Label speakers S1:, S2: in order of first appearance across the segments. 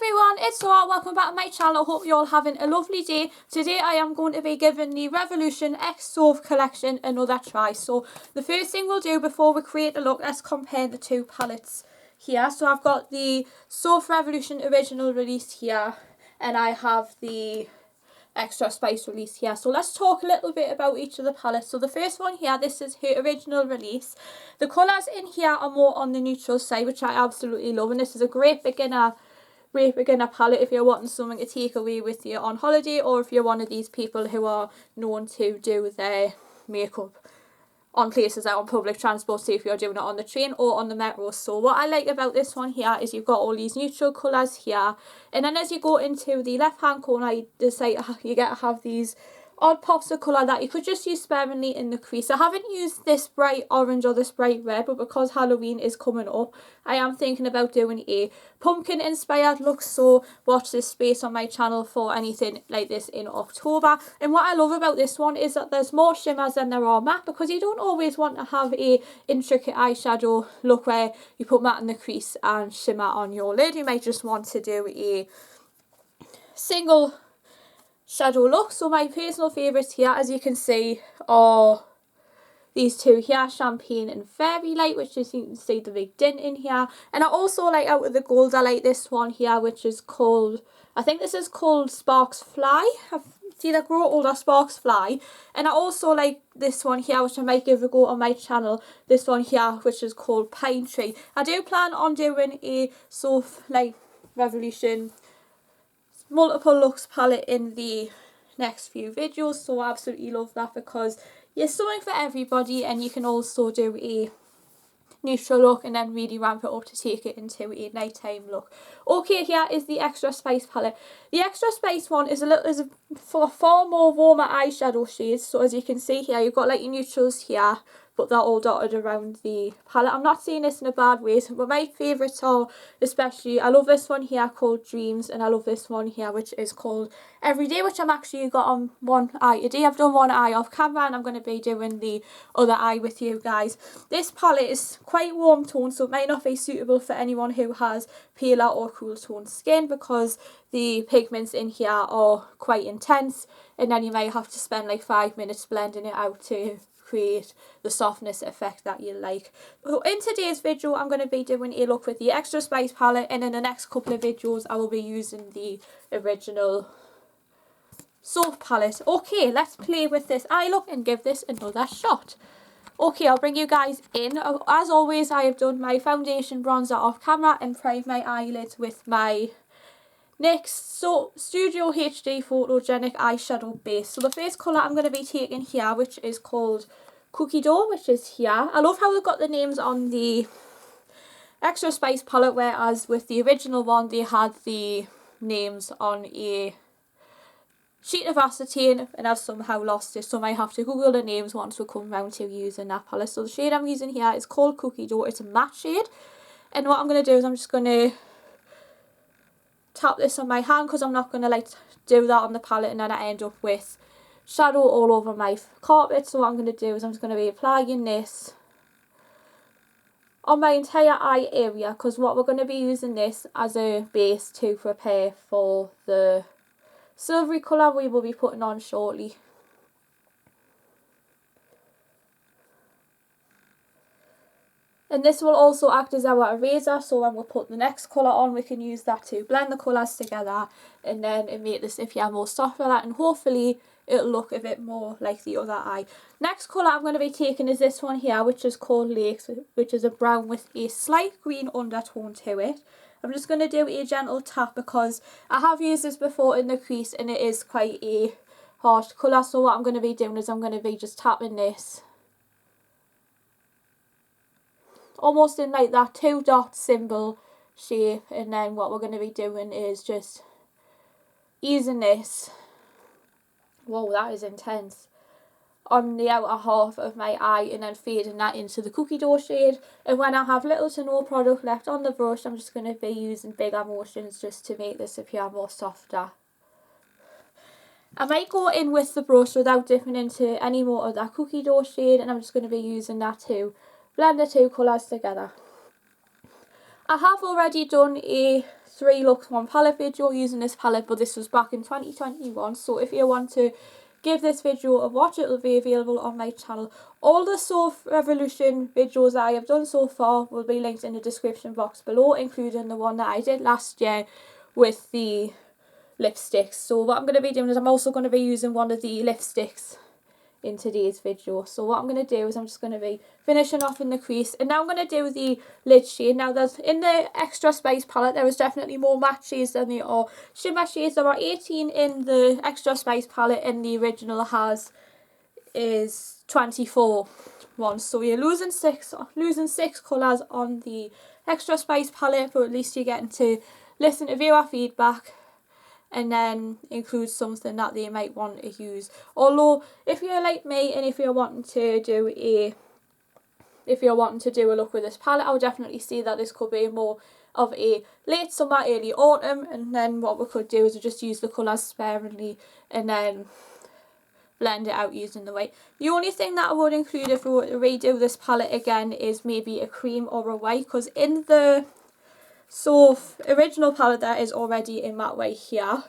S1: everyone, it's Soph. Welcome back to my channel. Hope you're all having a lovely day. Today I am going to be giving the Revolution X Soph collection another try. So the first thing we'll do before we create a look, let's compare the two palettes here. So I've got the Soph Revolution original release here, and I have the Extra Spice release here. So let's talk a little bit about each of the palettes. So the first one here, this is her original release. The colours in here are more on the neutral side, which I absolutely love, and this is a great beginner palette if you're wanting something to take away with you on holiday, or if you're one of these people who are known to do their makeup on places like on public transport, say if you're doing it on the train or on the metro. So what I like about this one here is you've got all these neutral colours here, and then as you go into the left hand corner you get to have these odd pops of colour that you could just use sparingly in the crease. I haven't used this bright orange or this bright red, but because Halloween is coming up, I am thinking about doing a pumpkin inspired look, so watch this space on my channel for anything like this in October. And what I love about this one is that there's more shimmers than there are matte, because you don't always want to have a intricate eyeshadow look where you put matte in the crease and shimmer on your lid. You might just want to do a single shadow look. So my personal favourites here, as you can see, are these two here, Champagne and Fairy Light, which you can see the big dint in here. And I also like, out of the gold, I like this one here, which is called, I think this is called Sparks Fly. It's either Grow Old or Sparks Fly. And I also like this one here, which I might give a go on my channel, this one here, which is called Pine Tree. I do plan on doing a Soph Revolution multiple looks palette in the next few videos, so I absolutely love that, because there's something for everybody, and you can also do a neutral look and then really ramp it up to take it into a nighttime look. Okay, here is the Extra Spice palette. The Extra Spice one is for far more warmer eyeshadow shades. So as you can see here, you've got like your neutrals here, but they're all dotted around the palette. I'm not saying this in a bad way, but my favourites are, especially, I love this one here called Dreams, and I love this one here which is called Everyday, which I'm actually got on one eye today. I've done one eye off camera and I'm going to be doing the other eye with you guys. This palette is quite warm toned, so it might not be suitable for anyone who has paler or cool toned skin, because the pigments in here are quite intense, and then you might have to spend like 5 minutes blending it out to create the softness effect that you like. So in today's video I'm going to be doing a look with the Extra Spice palette, and in the next couple of videos I will be using the original Soph palette. Okay, let's play with this eye look and give this another shot. Okay, I'll bring you guys in. As always, I have done my foundation bronzer off camera and primed my eyelids with my NYX Studio HD Photogenic Eyeshadow Base. So the first colour I'm going to be taking here, which is called Cookie Dough, which is here. I love how they've got the names on the Extra Spice palette, whereas with the original one they had the names on a sheet of acetane, and I've somehow lost it, so I might have to Google the names once we come round to using that palette. So the shade I'm using here is called Cookie Dough. It's a matte shade, and what I'm going to do is I'm just going to tap this on my hand, because I'm not going to do that on the palette and then I end up with shadow all over my carpet. So what I'm going to do is I'm just going to be applying this on my entire eye area, because what we're going to be using this as a base to prepare for the silvery colour we will be putting on shortly. And this will also act as our eraser, so when we put the next colour on we can use that to blend the colours together, and then it make this if you have more soft for that, and hopefully it'll look a bit more like the other eye. Next colour I'm going to be taking is this one here, which is called Lakes, which is a brown with a slight green undertone to it. I'm just going to do a gentle tap, because I have used this before in the crease and it is quite a harsh colour. So what I'm going to be doing is I'm going to be just tapping this almost in like that 2 dot symbol shape, and then what we're going to be doing is just easing this, whoa that is intense, on the outer half of my eye, and then fading that into the Cookie Dough shade. And when I have little to no product left on the brush, I'm just going to be using bigger motions just to make this appear more softer. I might go in with the brush without dipping into any more of that Cookie Dough shade, and I'm just going to be using that to blend the two colours together. I have already done a 3 looks 1 palette video using this palette, but this was back in 2021. So if you want to give this video a watch, it will be available on my channel. All the Soph Revolution videos that I have done so far will be linked in the description box below, including the one that I did last year with the lipsticks. So what I'm going to be doing is I'm also going to be using one of the lipsticks in today's video. So what I'm going to do is I'm just going to be finishing off in the crease, and now I'm going to do the lid shade. Now there's in the Extra Spice palette there is definitely more matte shades than there are shimmer shades. There are 18 in the Extra Spice palette, and the original is 24 ones. So you're losing six colours on the Extra Spice palette, but at least you're getting to listen to viewer feedback and then include something that they might want to use. Although if you're like me and if you're wanting to do a look with this palette, I would definitely see that this could be more of a late summer, early autumn, and then what we could do is just use the colours sparingly and then blend it out using the white. The only thing that I would include if we were to redo this palette again is maybe a cream or a white, because in the Soph original palette there is already a matte white here,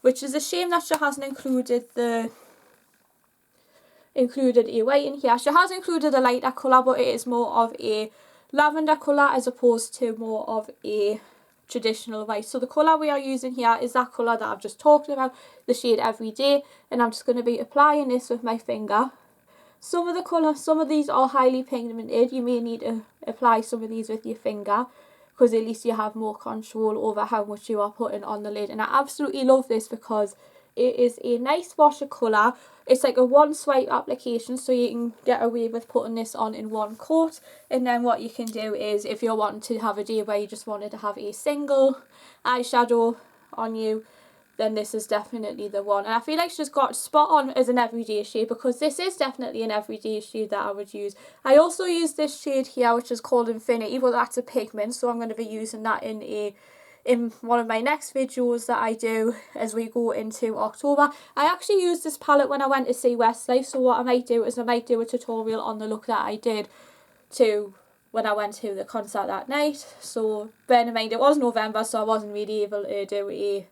S1: which is a shame that she hasn't included a white in here. She has included a lighter colour, but it is more of a lavender colour as opposed to more of a traditional white. So the colour we are using here is that colour that I've just talked about, the shade Everyday, and I'm just going to be applying this with my finger. Some of these are highly pigmented. You may need to apply some of these with your finger, because at least you have more control over how much you are putting on the lid. And I absolutely love this because it is a nice wash of colour. It's like a one swipe application, so you can get away with putting this on in one coat. And then what you can do is, if you're wanting to have a day where you just wanted to have a single eyeshadow on you, then this is definitely the one. And I feel like she's got spot on as an everyday shade, because this is definitely an everyday shade that I would use. I also use this shade here, which is called Infinity, but that's a pigment, so I'm going to be using that in one of my next videos that I do as we go into October. I actually used this palette when I went to see Westlife, so what I might do is I might do a tutorial on the look that I did when I went to the concert that night. So bear in mind it was November, so I wasn't really able to do a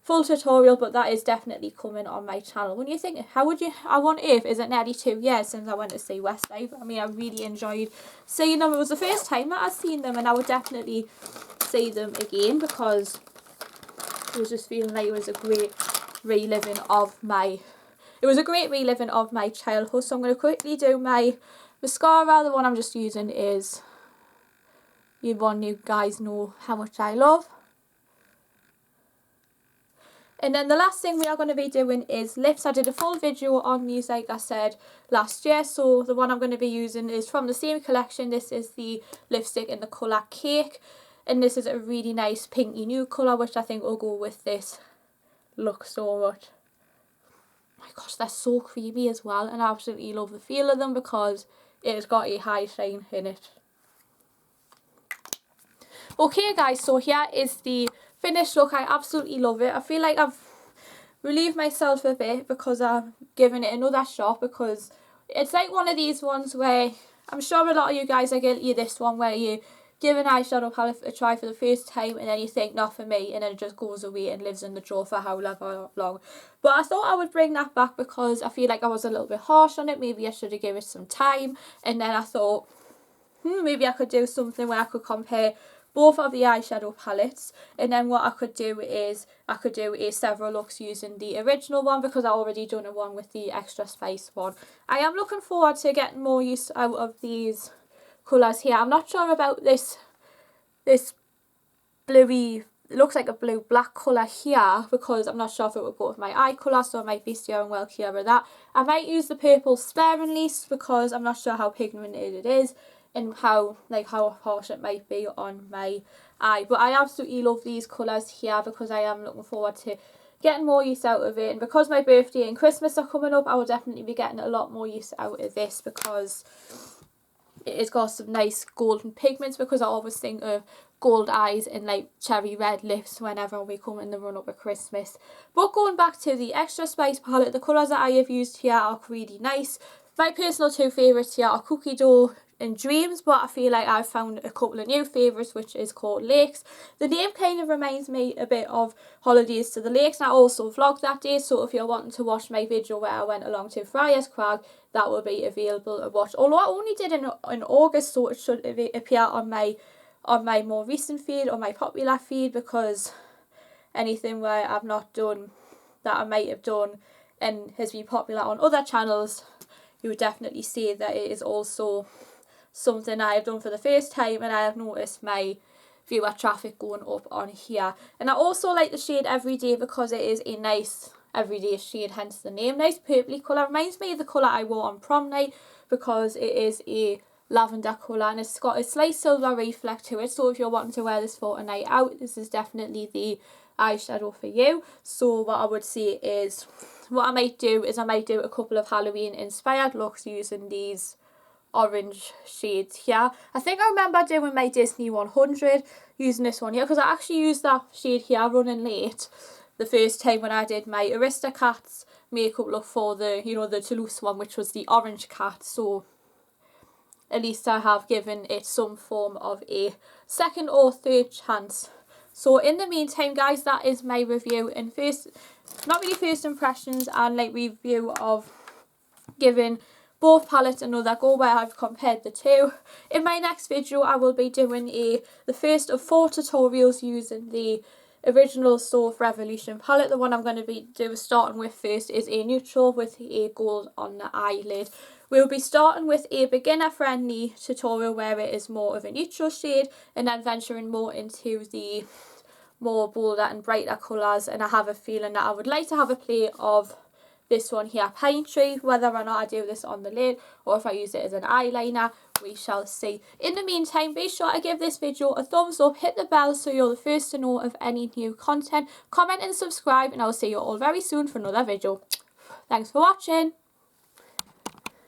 S1: full tutorial, but that is definitely coming on my channel. When you think, I wonder if, is it nearly 2 years since I went to see Westlife? I mean, I really enjoyed seeing them. It was the first time that I'd seen them, and I would definitely see them again, because it was just feeling like it was a great reliving of my childhood. So I'm going to quickly do my mascara. The one I'm just using is the one you guys know how much I love. And then the last thing we are going to be doing is lips. I did a full video on these, like I said, last year. So the one I'm going to be using is from the same collection. This is the lipstick in the colour Cake. And this is a really nice pinky nude colour, which I think will go with this look so much. Oh my gosh, they're so creamy as well. And I absolutely love the feel of them because it has got a high shine in it. Okay guys, so here is the finished look. I absolutely love it. I feel like I've relieved myself a bit because I've given it another shot, because it's like one of these ones where I'm sure a lot of you guys are guilty of this one, where you give an eyeshadow palette a try for the first time and then you think, not for me, and then it just goes away and lives in the drawer for however long. But I thought I would bring that back because I feel like I was a little bit harsh on it. Maybe I should have given it some time, and then I thought maybe I could do something where I could compare both of the eyeshadow palettes, and then what I could do is I could do a several looks using the original one, because I already done a one with the Extra Spice one. I am looking forward to getting more use out of these colours here. I'm not sure about this bluey, it looks like a blue black colour here, because I'm not sure if it would go with my eye colour, so I might be steering well clear of that. I might use the purple sparingly because I'm not sure how pigmented it is and how harsh it might be on my eye. But I absolutely love these colours here because I am looking forward to getting more use out of it. And because my birthday and Christmas are coming up, I will definitely be getting a lot more use out of this, because it's got some nice golden pigments, because I always think of gold eyes and like cherry red lips whenever we come in the run up of Christmas. But going back to the Extra Spice palette, the colours that I have used here are really nice. My personal two favourites here are Cookie Dough and Dreams, but I feel like I've found a couple of new favourites, which is called Lakes. The name kind of reminds me a bit of Holidays to the Lakes, and I also vlogged that day, so if you're wanting to watch my video where I went along to Friars Crag, that will be available to watch. Although I only did in August, so it should appear on my more recent feed, or my popular feed, because anything where I've not done that I might have done and has been popular on other channels, you would definitely see that it is also something I have done for the first time, and I have noticed my viewer traffic going up on here. And I also like the shade Everyday because it is a nice everyday shade, hence the name. Nice purpley colour, reminds me of the colour I wore on prom night because it is a lavender colour and it's got a slight silver reflect to it, so if you're wanting to wear this for a night out, this is definitely the eyeshadow for you. So what I would say is, what I might do is I might do a couple of Halloween inspired looks using these orange shades here. I think I remember doing my Disney 100 using this one here, because I actually used that shade here, Running Late, the first time when I did my Aristocats makeup look for the, you know, the Toulouse one, which was the orange cat. So at least I have given it some form of a second or third chance. So in the meantime, guys, that is my review and not really first impressions and like review of giving both palettes another go where I've compared the two. In my next video, I will be doing the first of 4 tutorials using the original Soph Revolution palette. The one I'm going to be starting with first is a neutral with a gold on the eyelid. We'll be starting with a beginner friendly tutorial where it is more of a neutral shade, and then venturing more into the more bolder and brighter colours. And I have a feeling that I would like to have a play of this one here, Pine Tree. Whether or not I do this on the lid or if I use it as an eyeliner, we shall see. In the meantime, be sure to give this video a thumbs up, hit the bell so you're the first to know of any new content, comment and subscribe, and I'll see you all very soon for another video. Thanks for watching.